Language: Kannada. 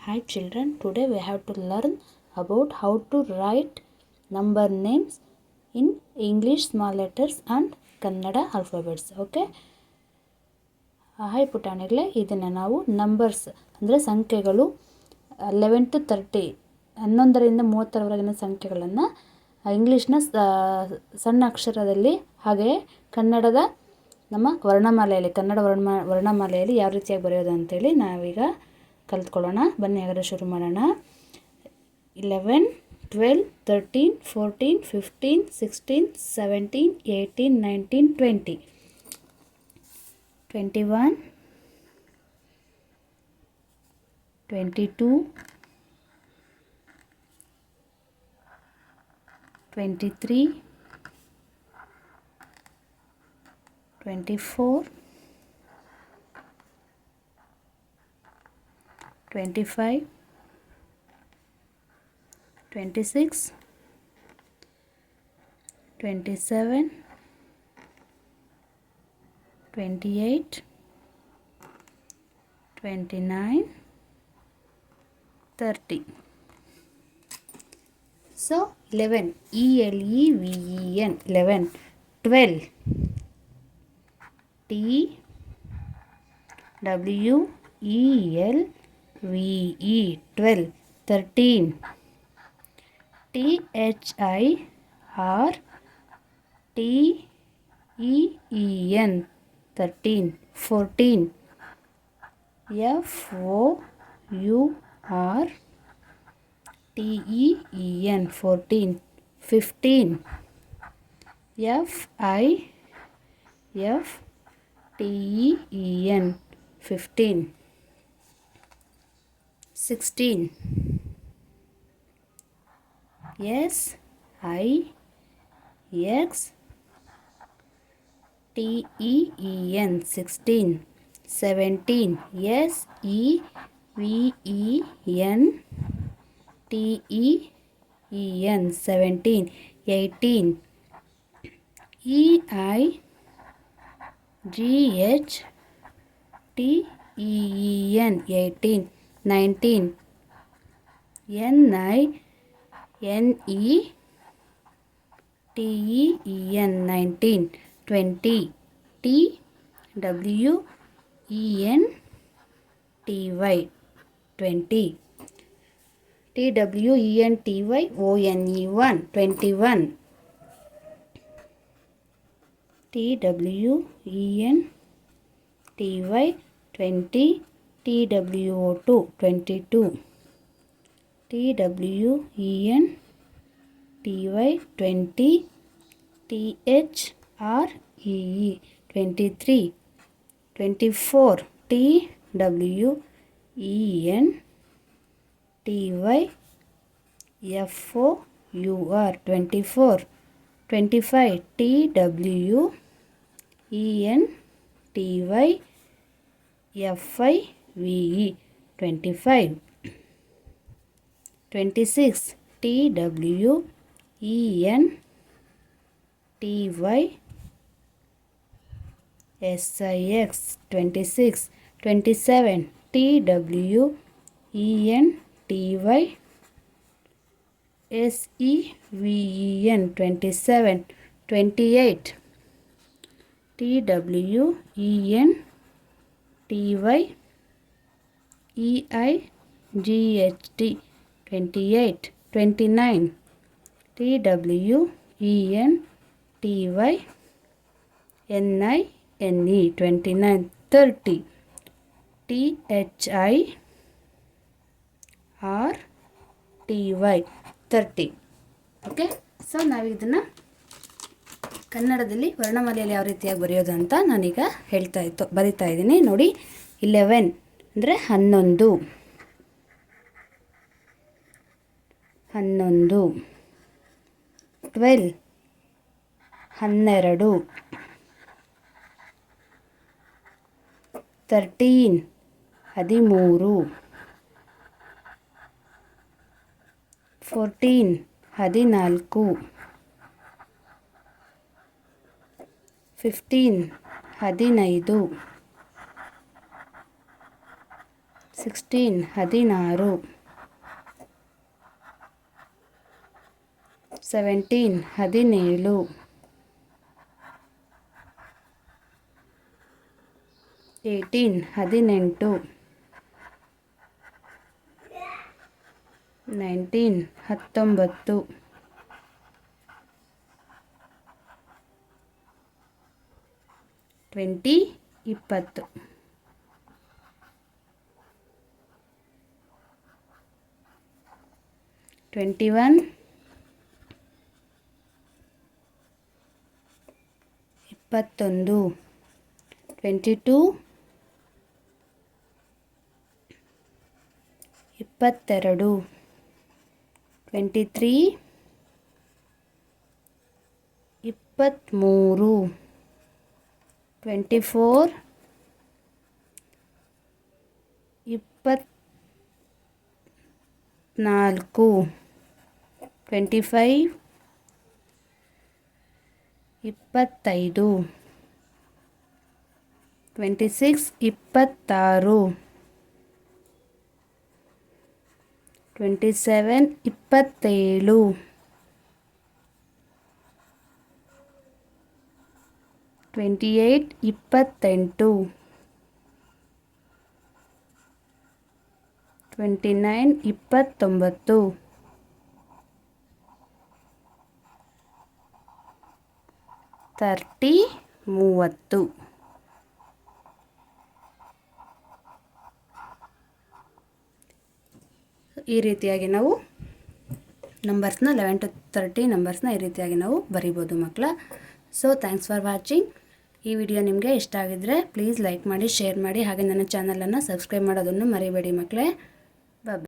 Hi children, today we have to learn about how to write number names in English small letters and Kannada alphabets. Okay? Hi ಪುಟಾಣಿಗಳೇ, ಇದನ್ನು ನಾವು ನಂಬರ್ಸ್ ಅಂದರೆ ಸಂಖ್ಯೆಗಳು 11 to 30 11ರಿಂದ 30ರವರೆಗಿನ ಸಂಖ್ಯೆಗಳನ್ನು ಇಂಗ್ಲೀಷ್ನ ಸಣ್ಣ ಅಕ್ಷರದಲ್ಲಿ ಹಾಗೆಯೇ ಕನ್ನಡದ ನಮ್ಮ ವರ್ಣಮಾಲೆಯಲ್ಲಿ ಕನ್ನಡ ವರ್ಣಮಾಲೆಯಲ್ಲಿ ಯಾವ ರೀತಿಯಾಗಿ ಬರೆಯೋದು ಅಂತೇಳಿ ನಾವೀಗ ಕಲಿತ್ಕೊಳ್ಳೋಣ. ಬನ್ನಿ ಹಾಗಾದರೆ ಶುರು ಮಾಡೋಣ. 11, 12, 13, 14, 15, 16, 17, 18, 19, 20, 21, 22, 23, 24, 25, 26, 27, 28, 29, 30. So 11, E-L-E-V-E-N, 11. 12, T-W-E-L-V-E, 12. 13, T-H-I-R-T-E-E-N, 13. 14, F-O-U-R-T-E-E-N, 14. 15, F-I-F-T-E-E-N, 15. 16, S-I-X-T-E-E-N, 16. 17, S-E-V-E-N-T-E-E-N, 17. 18, E-I-G-H-T-E-E-N, 18. 19, N-I-N-E-T-E-E-N, 19. 20, T-W-E-N-T-Y, 20. T-W-E-N-T-Y-O-N-E-1, 21. T-W-E-N-T-Y, 20. T-W-O-2, 22. T-W-E-N-T-Y, 20. T-H-R-E-E, 23. 24, T-W-E-N-T-Y-F-O-U-R, 24. 25, T-W-E-N-T-Y-F-I-V-E, 25. 26, T-W-E-N-T-Y-S-I-X, 26. 27, T-W-E-N-T-Y-S-E-V-E-N, 27. 28, T-W-E-N-T-Y-E-I-G-H-T, 28. 29, T-W-E-N-T-Y-N-I-N-E, 29. 30, T-H-I-R-T-Y, 30. Okay, so ನಾವಿದನ್ನು ಕನ್ನಡದಲ್ಲಿ ವರ್ಣಮಾಲೆಯಲ್ಲಿ ಯಾವ ರೀತಿಯಾಗಿ ಬರೆಯೋದು ಅಂತ ನಾನೀಗ ಬರಿತಾ ಇದ್ದೀನಿ ನೋಡಿ. 11 ಅಂದರೆ 11, 12, 12, 13, 13, 14, 14, 15, 15, 16 16, 17 17, 18 18, 19 19, 20 20, 21 21, 22 22, 23 23, 24 24, 25 25, 26 26, 27 27, 28 28, 29 29, 30 30. ಈ ರೀತಿಯಾಗಿ ನಾವು ನಂಬರ್ಸ್ನ 11 to 30 ನಂಬರ್ಸ್ನ ಈ ರೀತಿಯಾಗಿ ನಾವು ಬರಿಬೋದು ಮಕ್ಕಳ. So thanks for watching. ಈ ವಿಡಿಯೋ ನಿಮಗೆ ಇಷ್ಟ ಆಗಿದ್ದರೆ ಪ್ಲೀಸ್ ಲೈಕ್ ಮಾಡಿ, ಶೇರ್ ಮಾಡಿ, ಹಾಗೆ ನನ್ನ ಚಾನಲನ್ನು ಸಬ್ಸ್ಕ್ರೈಬ್ ಮಾಡೋದನ್ನು ಮರಿಬೇಡಿ ಮಕ್ಕಳೇ.